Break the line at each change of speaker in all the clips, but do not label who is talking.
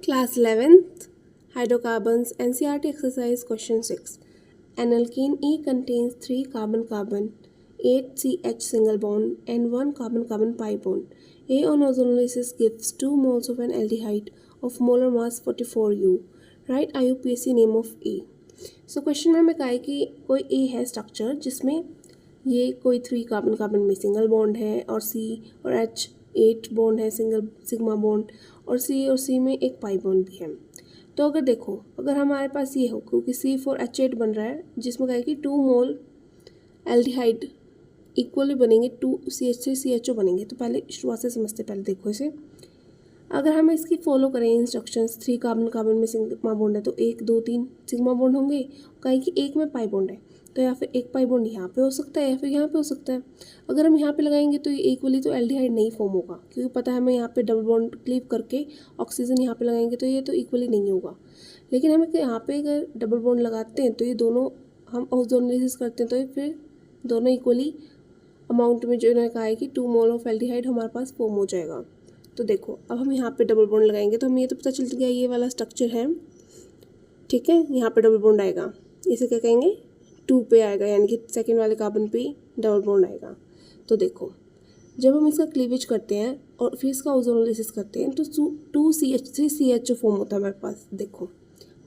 Class 11th Hydrocarbons NCERT exercise question 6. An alkene E contains 3 carbon-carbon, 8 CH single bond and 1 carbon-carbon pi bond. A on ozonolysis gives 2 moles of an aldehyde of molar mass 44U. Write IUPAC name of A. So question में हमें कहा है कि कोई A है structure जिसमें ये कोई 3 कार्बन में सिंगल बॉन्ड है और C और H 8 बॉन्ड है सिंगल सिग्मा बॉन्ड और C में एक पाई बॉन्ड भी है। तो अगर देखो, अगर हमारे पास ये हो क्योंकि C4H8 बन रहा है जिसमें कहा है कि 2 मोल एल्डिहाइड इक्वली बनेंगे, 2 CH3 CHO बनेंगे। तो पहले शुरुआत से समझते, पहले देखो इसे। अगर हम इसकी फॉलो करें इंस्ट्रक्शंस, 3 कार्बन में सिग्मा बॉन्ड है तो 1 2 3 सिग्मा बॉन्ड होंगे, कहा कि एक में पाई बॉन्ड है तो या फिर एक पाई बॉन्ड यहाँ पे हो सकता है या फिर यहाँ पे हो सकता है। अगर हम यहाँ पे लगाएंगे तो ये इक्वली तो एल्डिहाइड नहीं फॉर्म होगा क्योंकि पता है हमें यहाँ पे डबल बॉन्ड क्लीव करके ऑक्सीजन यहाँ पे लगाएंगे तो ये तो इक्वली नहीं होगा। लेकिन हमें यहाँ पे अगर डबल बॉन्ड लगाते हैं तो ये दोनों हम ओजोनोलिसिस करते हैं तो ये फिर दोनों इक्वली अमाउंट में जो इन्होंने कहा है कि 2 मोल ऑफ एल्डिहाइड हमारे पास फॉर्म हो जाएगा। तो देखो अब हम यहाँ पे डबल बॉन्ड लगाएंगे तो हमें ये तो पता चल गया ये वाला स्ट्रक्चर है, ठीक है। यहाँ पे डबल बॉन्ड आएगा, इसे क्या कहेंगे 2 पे आएगा, यानी कि सेकंड वाले कार्बन पे डबल बॉन्ड आएगा। तो देखो जब हम इसका क्लीवेज करते हैं और फिर इसका ओजोनोलिसिस करते हैं तो 2 CH3 CHO फॉर्म होता है हमारे पास। देखो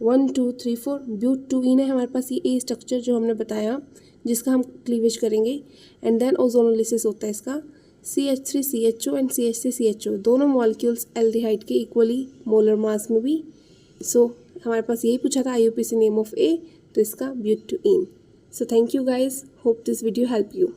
1 2 3 4 ब्यूट-2-ईन है हमारे पास, ये ए स्ट्रक्चर जो हमने बताया जिसका हम क्लीवेज करेंगे एंड देन ओजोनोलिसिस होता है इसका। CH3 CHO and CH3 CHO दोनों मॉलिक्यूल्स एल्डिहाइड के इक्वली मोलर मास में भी। सो हमारे पास यही पूछा था IUPAC नेम ऑफ ए, तो इसका ब्यूट-2-ईन। So thank you guys, hope this video helped you.